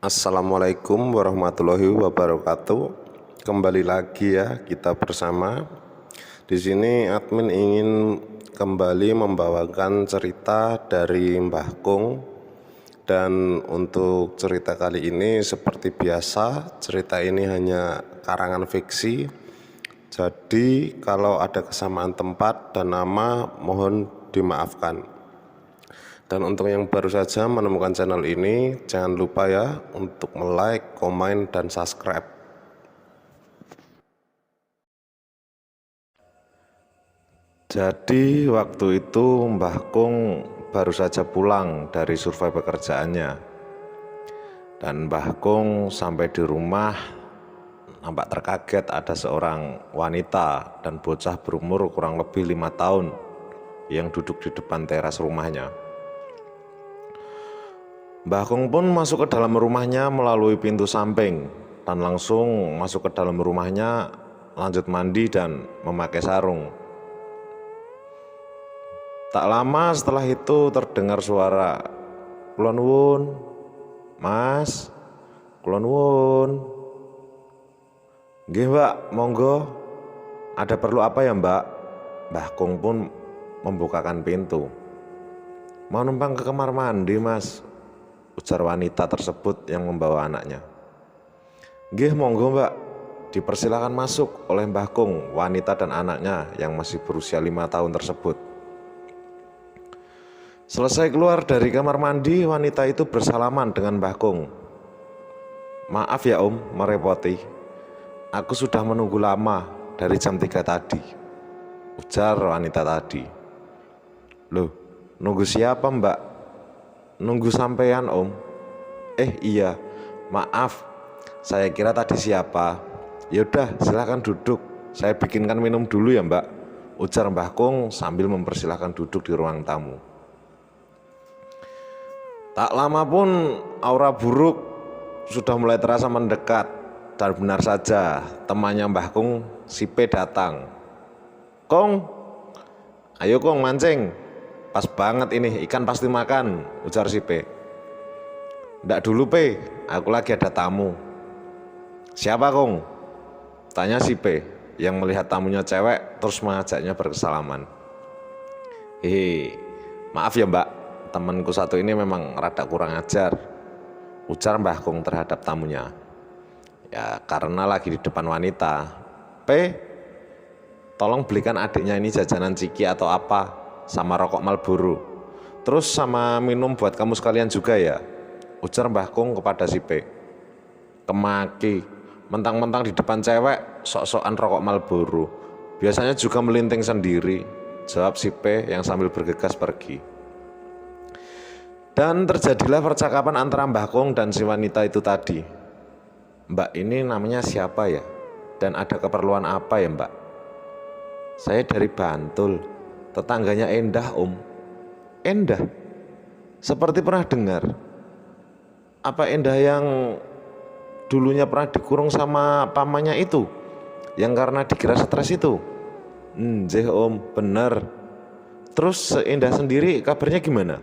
Assalamualaikum warahmatullahi wabarakatuh. Kembali lagi ya kita bersama. Di sini admin ingin kembali membawakan cerita dari Mbah Kung. Dan untuk cerita kali ini seperti biasa, cerita ini hanya karangan fiksi. Jadi kalau ada kesamaan tempat dan nama mohon dimaafkan. Dan untuk yang baru saja menemukan channel ini, jangan lupa ya untuk like, komen, dan subscribe. Jadi waktu itu Mbah Kung baru saja pulang dari survei pekerjaannya. Dan Mbah Kung sampai di rumah nampak terkaget ada seorang wanita dan bocah berumur kurang lebih 5 tahun yang duduk di depan teras rumahnya. Mbah Kung pun masuk ke dalam rumahnya melalui pintu samping dan langsung masuk ke dalam rumahnya, lanjut mandi dan memakai sarung. Tak lama setelah itu terdengar suara, "Kula nuwun, Mas, kula nuwun." "Nggih, Mbak, monggo. Ada perlu apa ya, Mbak?" Mbah Kung pun membukakan pintu. "Mau numpang ke kamar mandi, Mas," ujar wanita tersebut yang membawa anaknya. "Nggih, monggo Mbak." Dipersilakan masuk oleh Mbah Kung, wanita dan anaknya yang masih berusia 5 tahun tersebut. Selesai keluar dari kamar mandi, wanita itu bersalaman dengan Mbah Kung. "Maaf ya Om, merepoti. Aku sudah menunggu lama dari jam 3 tadi," ujar wanita tadi. "Loh, nunggu siapa Mbak?" "Nunggu sampean Om." Iya, maaf, saya kira tadi siapa." "Yaudah, silahkan duduk, saya bikinkan minum dulu ya Mbak," ujar Mbah Kung sambil mempersilahkan duduk di ruang tamu. Tak lama pun aura buruk sudah mulai terasa mendekat, dan benar saja temannya Mbah Kung, si P, datang. "Kong, ayo Kong mancing. Pas banget ini, ikan pasti makan," ujar si P. "Ndak dulu P, aku lagi ada tamu." "Siapa Kong?" tanya si P yang melihat tamunya cewek terus mengajaknya bersalaman. Maaf ya Mbak, temanku satu ini memang rada kurang ajar," ujar Mbah Kung terhadap tamunya. "Ya karena lagi di depan wanita. P, tolong belikan adiknya ini jajanan ciki atau apa, sama rokok Marlboro. Terus sama minum buat kamu sekalian juga ya," ujar Mbah Kung kepada si P. "Kemaki, mentang-mentang di depan cewek sok-sokan rokok Marlboro. Biasanya juga melinting sendiri," jawab si P yang sambil bergegas pergi. Dan terjadilah percakapan antara Mbah Kung dan si wanita itu tadi. "Mbak ini namanya siapa ya? Dan ada keperluan apa ya Mbak?" "Saya dari Bantul, tetangganya Endah Om." "Endah? Seperti pernah dengar. Apa Endah yang dulunya pernah dikurung sama pamannya itu, yang karena dikira stres itu?" "Nggih Om, bener. Terus Endah sendiri kabarnya gimana?"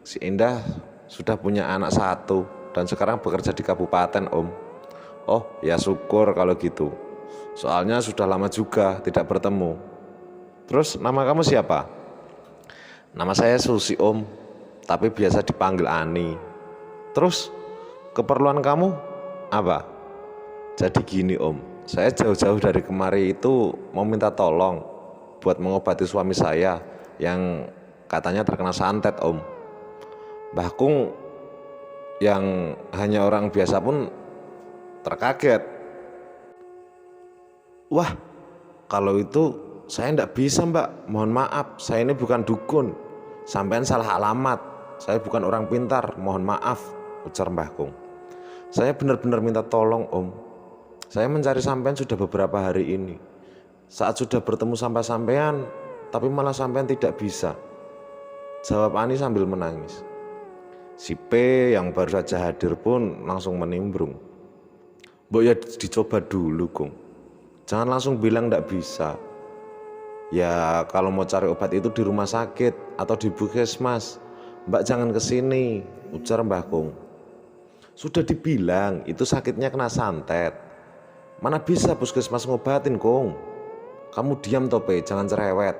"Si Endah sudah punya anak satu dan sekarang bekerja di kabupaten Om." "Oh ya syukur kalau gitu. Soalnya sudah lama juga tidak bertemu. Terus nama kamu siapa?" "Nama saya Susi Om, tapi biasa dipanggil Ani." "Terus keperluan kamu apa?" "Jadi gini Om, saya jauh-jauh dari kemari itu mau minta tolong buat mengobati suami saya yang katanya terkena santet Om." Mbah Kung yang hanya orang biasa pun terkaget. "Wah, kalau itu saya tidak bisa Mbak, mohon maaf, saya ini bukan dukun. Sampean salah alamat, saya bukan orang pintar, mohon maaf," ujar Mbah Kung. "Saya benar-benar minta tolong Om. Saya mencari sampean sudah beberapa hari ini. Saat sudah bertemu sampai sampean, tapi malah sampean tidak bisa," jawab Ani sambil menangis. Si P yang baru saja hadir pun langsung menimbrung. "Mbok ya dicoba dulu Kung, jangan langsung bilang ndak bisa. Ya kalau mau cari obat itu di rumah sakit atau di puskesmas. Mbak jangan kesini," ujar Mbah Kung. Sudah dibilang itu sakitnya kena santet. Mana bisa puskesmas ngobatin, Kung? Kamu diam toh, Pe, jangan cerewet.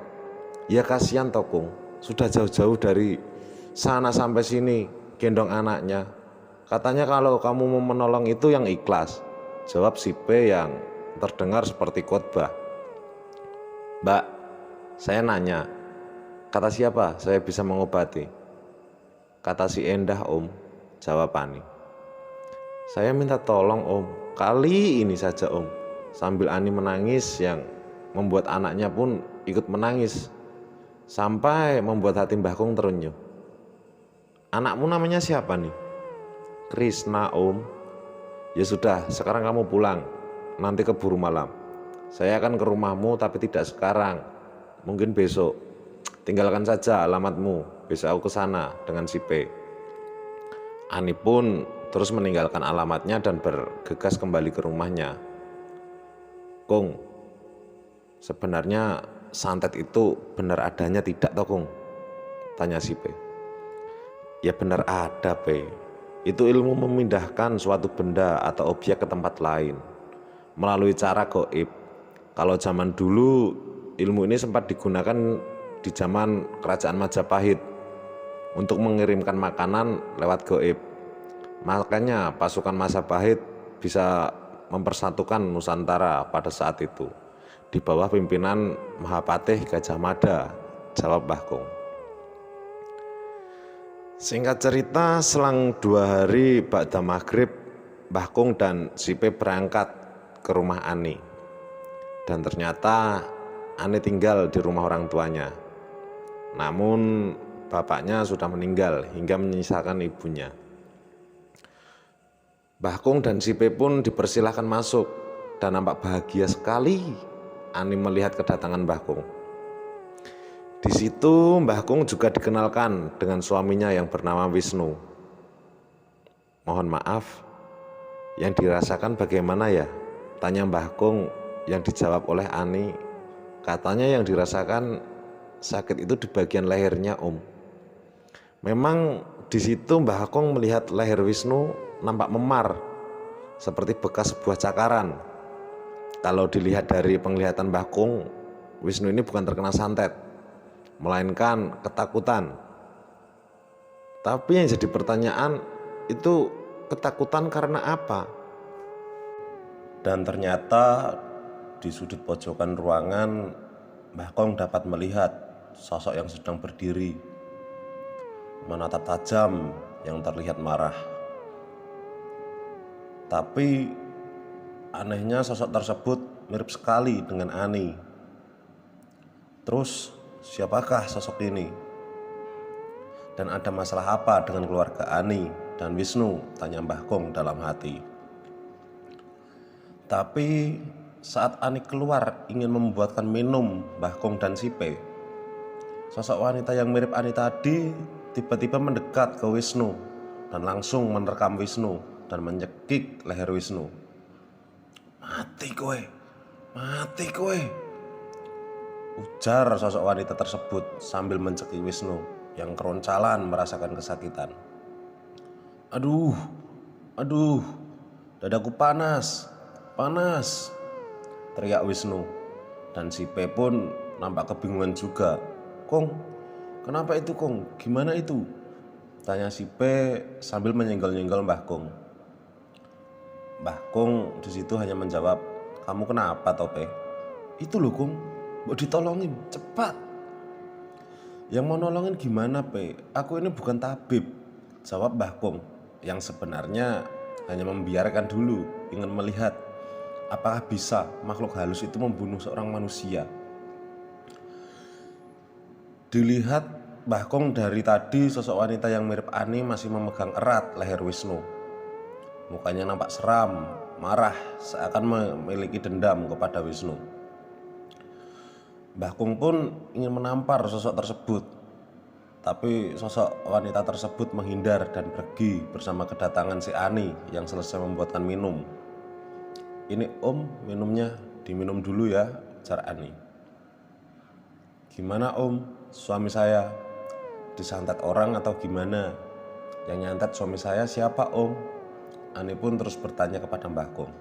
Ya kasihan toh, Kung. Sudah jauh-jauh dari sana sampai sini gendong anaknya. Katanya kalau kamu mau menolong itu yang ikhlas. Jawab si P yang terdengar seperti khotbah. Mbak, saya nanya, kata siapa saya bisa mengobati? Kata si Endah, Om, jawab Ani. Saya minta tolong, Om, kali ini saja, Om. Sambil Ani menangis yang membuat anaknya pun ikut menangis. Sampai membuat hati Mbah Kung terenyuh. Anakmu namanya siapa nih? Krisna, Om. Ya sudah, sekarang kamu pulang. Nanti keburu malam. Saya akan ke rumahmu tapi tidak sekarang. Mungkin besok. Tinggalkan saja alamatmu. Besok aku ke sana dengan si P. Ani pun terus meninggalkan alamatnya dan bergegas kembali ke rumahnya. Kung, sebenarnya santet itu benar adanya tidak toh, Kung? Tanya si P. Ya benar ada, P. Itu ilmu memindahkan suatu benda atau objek ke tempat lain melalui cara gaib. Kalau zaman dulu ilmu ini sempat digunakan di zaman kerajaan Majapahit untuk mengirimkan makanan lewat gaib. Makanya pasukan Majapahit bisa mempersatukan Nusantara pada saat itu di bawah pimpinan Mahapatih Gajah Mada, jawab Mbah Kung. Singkat cerita, selang 2 hari ba'da maghrib, Mbah Kung dan si P berangkat ke rumah Ani. Dan ternyata Ani tinggal di rumah orang tuanya. Namun bapaknya sudah meninggal hingga menyisakan ibunya. Mbah Kung dan si P pun dipersilahkan masuk dan nampak bahagia sekali Ani melihat kedatangan Mbah Kung. Di situ Mbah Kung juga dikenalkan dengan suaminya yang bernama Wisnu. Mohon maaf, yang dirasakan bagaimana ya? Tanya Mbah Kung yang dijawab oleh Ani. Katanya yang dirasakan sakit itu di bagian lehernya, Om. Memang di situ Mbah Kung melihat leher Wisnu nampak memar seperti bekas sebuah cakaran. Kalau dilihat dari penglihatan Mbah Kung, Wisnu ini bukan terkena santet, melainkan ketakutan. Tapi yang jadi pertanyaan itu ketakutan karena apa? Dan ternyata di sudut pojokan ruangan Mbah Kung dapat melihat sosok yang sedang berdiri menatap tajam yang terlihat marah. Tapi anehnya sosok tersebut mirip sekali dengan Ani. Terus siapakah sosok ini? Dan ada masalah apa dengan keluarga Ani dan Wisnu? Tanya Mbah Kung dalam hati. Tapi saat Ani keluar ingin membuatkan minum Mbah Kung dan si P, sosok wanita yang mirip Ani tadi tiba-tiba mendekat ke Wisnu dan langsung menerkam Wisnu dan menyekik leher Wisnu. Mati kowe, mati kowe, ujar sosok wanita tersebut sambil mencekik Wisnu yang keroncalan merasakan kesakitan. Aduh, aduh, dadaku panas, panas, teriak Wisnu. Dan si P pun nampak kebingungan juga. Kong, kenapa itu, Kong? Gimana itu? Tanya si P sambil menyenggol-nyenggol Mbah Kung. Mbah Kung di situ hanya menjawab, kamu kenapa toh, P? Itu loh, Kung, mau ditolongin, cepat. Yang mau nolongin gimana, P? Aku ini bukan tabib, jawab Mbah Kung, yang sebenarnya hanya membiarkan dulu, ingin melihat apakah bisa makhluk halus itu membunuh seorang manusia. Dilihat Mbah Kung dari tadi sosok wanita yang mirip Ani masih memegang erat leher Wisnu. Mukanya nampak seram, marah, seakan memiliki dendam kepada Wisnu. Mbah Kung pun ingin menampar sosok tersebut, tapi sosok wanita tersebut menghindar dan pergi bersama kedatangan si Ani yang selesai membuatkan minum. Ini Om, minumnya diminum dulu ya, ujar Ani. Gimana Om, suami saya disantet orang atau gimana? Yang nyantet suami saya siapa Om? Ani pun terus bertanya kepada Mbah Kong.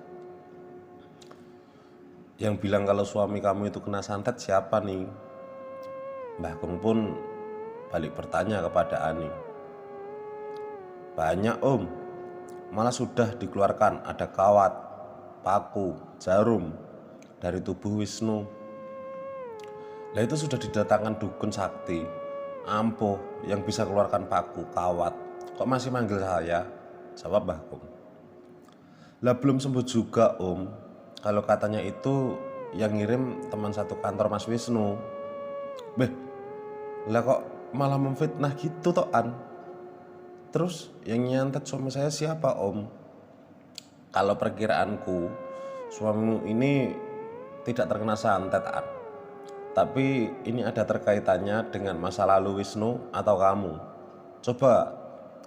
Yang bilang kalau suami kamu itu kena santet siapa nih? Mbah Kong pun balik bertanya kepada Ani. Banyak om, malah sudah dikeluarkan ada kawat, paku, jarum dari tubuh Wisnu. Lah itu sudah didatangkan dukun sakti, ampuh yang bisa keluarkan paku, kawat. Kok masih manggil saya? Jawab Mbah Kong. Lah belum sembuh juga om. Kalau katanya itu yang ngirim teman satu kantor Mas Wisnu. Beh, lah kok malah memfitnah gitu toan. Terus yang nyantet suami saya siapa om? Kalau perkiraanku, suamimu ini tidak terkena santet an. Tapi ini ada terkaitannya dengan masa lalu Wisnu atau kamu. Coba,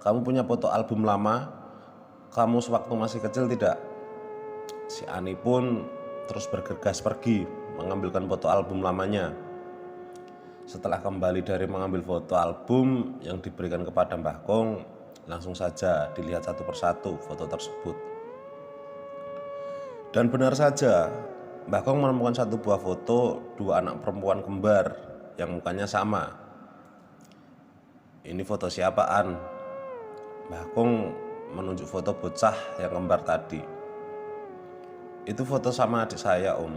kamu punya foto album lama, kamu sewaktu masih kecil tidak? Si Ani pun terus bergegas pergi mengambilkan foto album lamanya. Setelah kembali dari mengambil foto album yang diberikan kepada Mbah Kong, langsung saja dilihat satu persatu foto tersebut. Dan benar saja, Mbah Kong menemukan satu buah foto dua anak perempuan kembar yang mukanya sama. Ini foto siapaan? Mbah Kong menunjuk foto bocah yang kembar tadi. Itu foto sama adik saya om.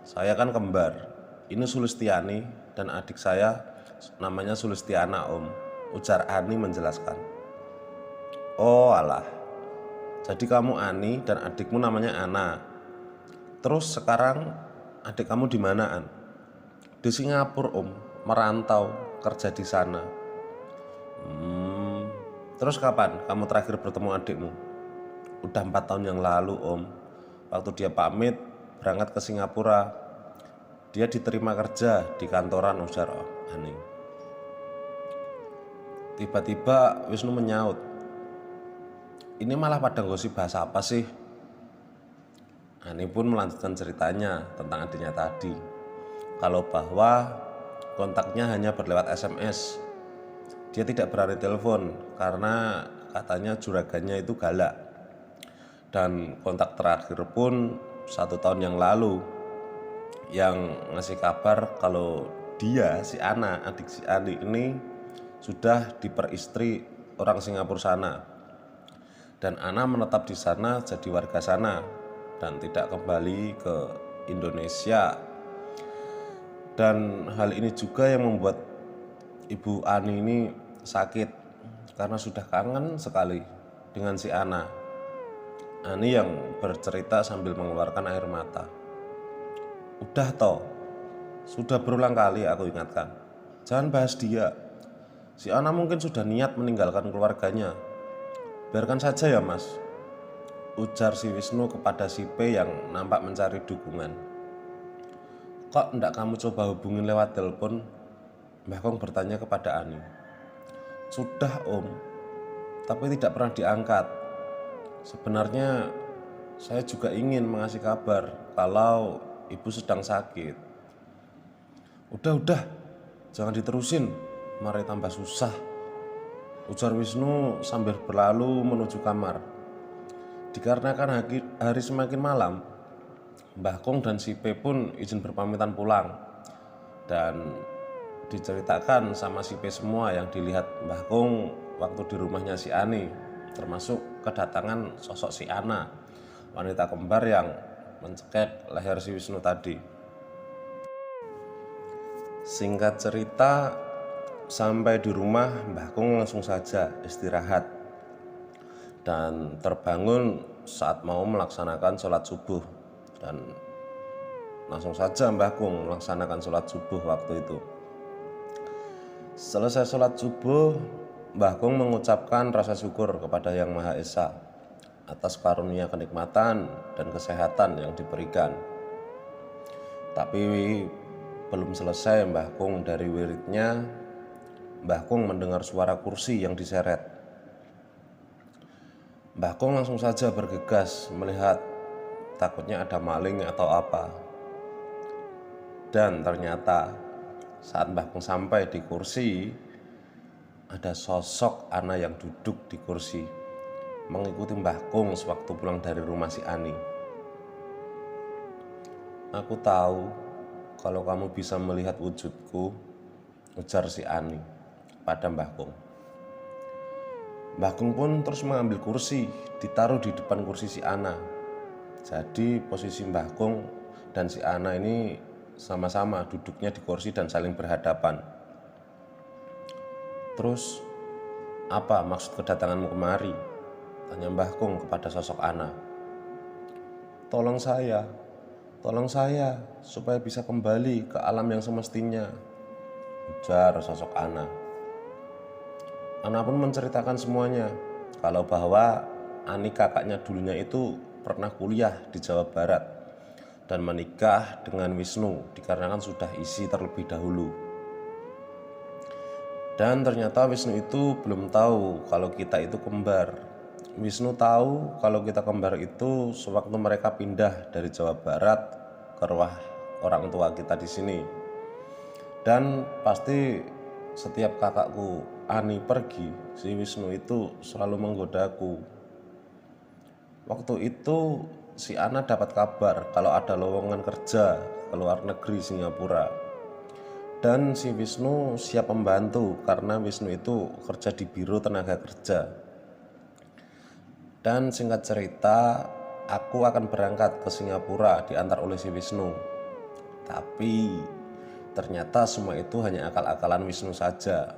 Saya kan kembar. Ini Sulistiani dan adik saya namanya Sulistiana om. Ujar Ani menjelaskan. Oh alah. Jadi kamu Ani dan adikmu namanya Ana. Terus sekarang adik kamu di mana An? Di Singapura om. Merantau kerja di sana. Terus kapan kamu terakhir bertemu adikmu? Udah 4 tahun yang lalu om. Waktu dia pamit berangkat ke Singapura, dia diterima kerja di kantoran ujar Ani. Tiba-tiba Wisnu menyaut, ini malah pada gosip bahasa apa sih? Ani pun melanjutkan ceritanya tentang adiknya tadi. Kalau bahwa kontaknya hanya berlewat SMS. Dia tidak berani telepon karena katanya juragannya itu galak. Dan kontak terakhir pun 1 tahun yang lalu, yang ngasih kabar kalau dia, si Ana, adik si Ani ini sudah diperistri orang Singapura sana. Dan Ana menetap di sana jadi warga sana dan tidak kembali ke Indonesia. Dan hal ini juga yang membuat Ibu Ani ini sakit karena sudah kangen sekali dengan si Ana. Ani yang bercerita sambil mengeluarkan air mata. Udah toh, sudah berulang kali aku ingatkan. Jangan bahas dia. Si Ana mungkin sudah niat meninggalkan keluarganya. Biarkan saja ya mas, ujar si Wisnu kepada si P yang nampak mencari dukungan. Kok enggak kamu coba hubungin lewat telepon? Mbah Kong bertanya kepada Ani. Sudah om, tapi tidak pernah diangkat. Sebenarnya saya juga ingin mengasih kabar kalau ibu sedang sakit. Udah, jangan diterusin, mari tambah susah, ujar Wisnu sambil berlalu menuju kamar. Dikarenakan hari semakin malam, Mbah Kong dan si P pun izin berpamitan pulang. Dan diceritakan sama si P semua yang dilihat Mbah Kong waktu di rumahnya si Ani, termasuk kedatangan sosok si Ana, wanita kembar yang mencekik leher si Wisnu tadi. Singkat cerita, sampai di rumah Mbah Kong langsung saja istirahat dan terbangun saat mau melaksanakan sholat subuh. Dan langsung saja Mbah Kong melaksanakan sholat subuh waktu itu. Selesai sholat subuh, Mbah Kong mengucapkan rasa syukur kepada Yang Maha Esa atas karunia kenikmatan dan kesehatan yang diberikan. Tapi belum selesai Mbah Kong dari wiridnya, Mbah Kong mendengar suara kursi yang diseret. Mbah Kong langsung saja bergegas melihat, takutnya ada maling atau apa. Dan ternyata saat Mbah Kong sampai di kursi, ada sosok Ana yang duduk di kursi. mengikuti Mbah Kung sewaktu pulang dari rumah si Ani. Aku tahu kalau kamu bisa melihat wujudku, ujar si Ani pada Mbah Kung. Mbah Kung pun terus mengambil kursi, ditaruh di depan kursi si Ana. Jadi posisi Mbah Kung dan si Ana ini sama-sama duduknya di kursi dan saling berhadapan. Terus, apa maksud kedatanganmu kemari? Tanya Mbah Kung kepada sosok Ana. Tolong saya supaya bisa kembali ke alam yang semestinya, ujar sosok Ana. Ana pun menceritakan semuanya, kalau bahwa Ani kakaknya dulunya itu pernah kuliah di Jawa Barat dan menikah dengan Wisnu dikarenakan sudah isi terlebih dahulu. Dan ternyata Wisnu itu belum tahu kalau kita itu kembar. Wisnu tahu kalau kita kembar itu sewaktu mereka pindah dari Jawa Barat ke rumah orang tua kita di sini. Dan pasti setiap kakakku Ani pergi, si Wisnu itu selalu menggodaku. Waktu itu si Ana dapat kabar kalau ada lowongan kerja ke luar negeri Singapura. Dan si Wisnu siap membantu karena Wisnu itu kerja di Biro Tenaga Kerja. Dan singkat cerita, aku akan berangkat ke Singapura diantar oleh si Wisnu. Tapi ternyata semua itu hanya akal-akalan Wisnu saja.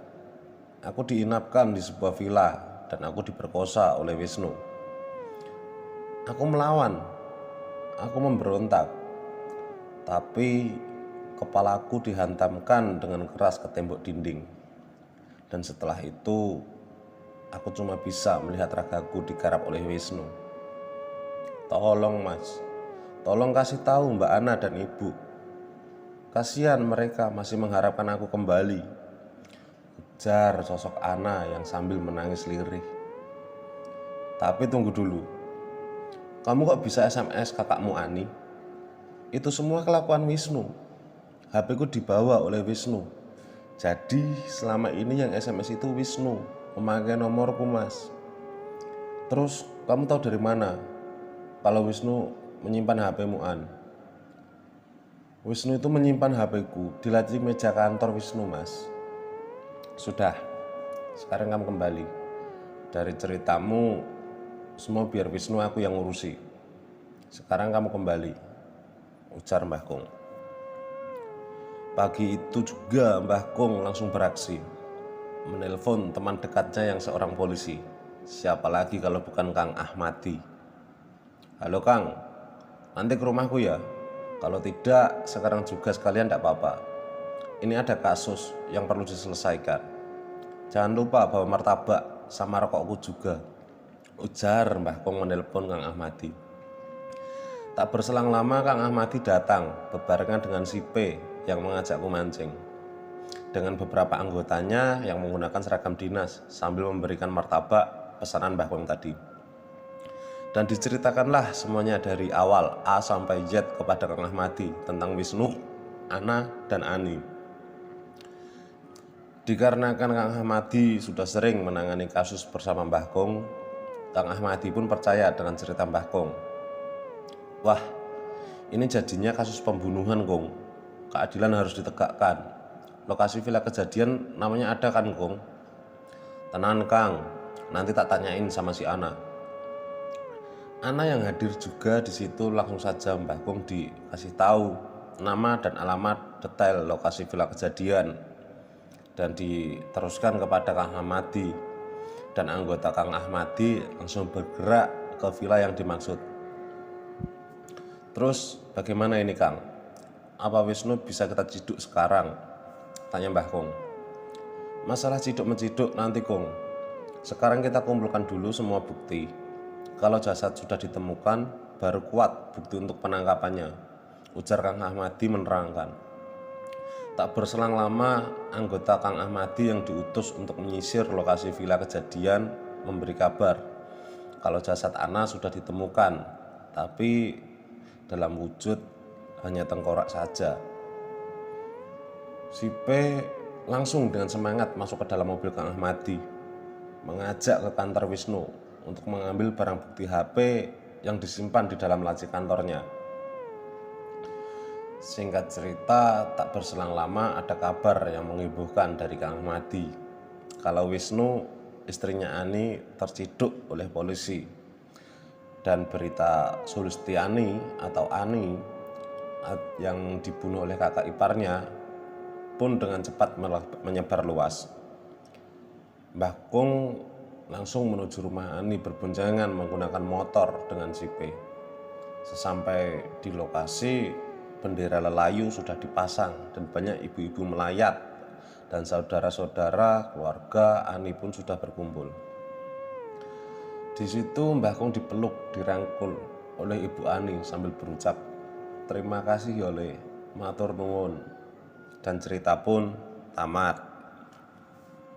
Aku diinapkan di sebuah villa dan aku diperkosa oleh Wisnu. Aku melawan, aku memberontak. Tapi kepalaku dihantamkan dengan keras ke tembok dinding. Dan setelah itu, aku cuma bisa melihat ragaku digarap oleh Wisnu. Tolong mas, tolong kasih tahu Mbak Ana dan Ibu. Kasihan mereka masih mengharapkan aku kembali, ujar sosok Ana yang sambil menangis lirih. Tapi tunggu dulu, kamu kok bisa SMS kakakmu Ani? Itu semua kelakuan Wisnu. HP ku dibawa oleh Wisnu. Jadi selama ini yang SMS itu Wisnu, memakai nomorku mas. Terus kamu tahu dari mana kalau Wisnu menyimpan HP-mu An? Wisnu itu menyimpan HP-ku di laci meja kantor Wisnu mas. Sudah, sekarang kamu kembali. Dari ceritamu, semua biar Wisnu aku yang ngurusi. Sekarang kamu kembali, ujar Mbah Kung. Pagi itu juga Mbah Kung langsung beraksi, menelpon teman dekatnya yang seorang polisi. Siapa lagi kalau bukan Kang Ahmadi. Halo Kang, nanti ke rumahku ya. Kalau tidak, sekarang juga sekalian tidak apa-apa. Ini ada kasus yang perlu diselesaikan. Jangan lupa bawa martabak sama rokokku juga, ujar Mbah Kung menelpon Kang Ahmadi. Tak berselang lama Kang Ahmadi datang bebarengan dengan si P yang mengajakku mancing, dengan beberapa anggotanya yang menggunakan seragam dinas sambil memberikan martabak pesanan Mbah Kung tadi. Dan diceritakanlah semuanya dari awal A sampai Z kepada Kang Ahmadi tentang Wisnu, Ana, dan Ani. Dikarenakan Kang Ahmadi sudah sering menangani kasus bersama Mbah Kung, Kang Ahmadi pun percaya dengan cerita Mbah Kung. Wah, ini jadinya kasus pembunuhan Kung. Keadilan harus ditegakkan. Lokasi villa kejadian namanya ada kan Kung? Tenang Kang, nanti tak tanyain sama si Ana. Ana yang hadir juga di situ langsung saja Mbah Kung dikasih tahu nama dan alamat detail lokasi villa kejadian. Dan diteruskan kepada Kang Ahmadi. Dan anggota Kang Ahmadi langsung bergerak ke villa yang dimaksud. Terus bagaimana ini Kang? Apa Wisnu bisa kita ciduk sekarang? Tanya Mbah Kung. Masalah ciduk-menciduk nanti Kung. Sekarang kita kumpulkan dulu semua bukti. Kalau jasad sudah ditemukan, baru kuat bukti untuk penangkapannya, ujar Kang Ahmadi menerangkan. Tak berselang lama, anggota Kang Ahmadi yang diutus untuk menyisir lokasi villa kejadian memberi kabar kalau jasad Ana sudah ditemukan, tapi dalam wujud hanya tengkorak saja. Si P langsung dengan semangat masuk ke dalam mobil Kang Ahmadi, mengajak ke kantor Wisnu untuk mengambil barang bukti HP yang disimpan di dalam laci kantornya. Singkat cerita, tak berselang lama ada kabar yang menghebohkan dari Kang Madi kalau Wisnu, istrinya Ani, terciduk oleh polisi. Dan berita Sulistiani atau Ani yang dibunuh oleh kakak iparnya pun dengan cepat menyebar luas. Mbah Kung langsung menuju rumah Ani berboncengan menggunakan motor dengan si P. Sesampai di lokasi, bendera lelayu sudah dipasang dan banyak ibu-ibu melayat dan saudara-saudara keluarga Ani pun sudah berkumpul. Di situ Mbah Kung dipeluk, dirangkul oleh Ibu Ani sambil berucap, "Terima kasih Yole, matur nuwun." Dan cerita pun tamat.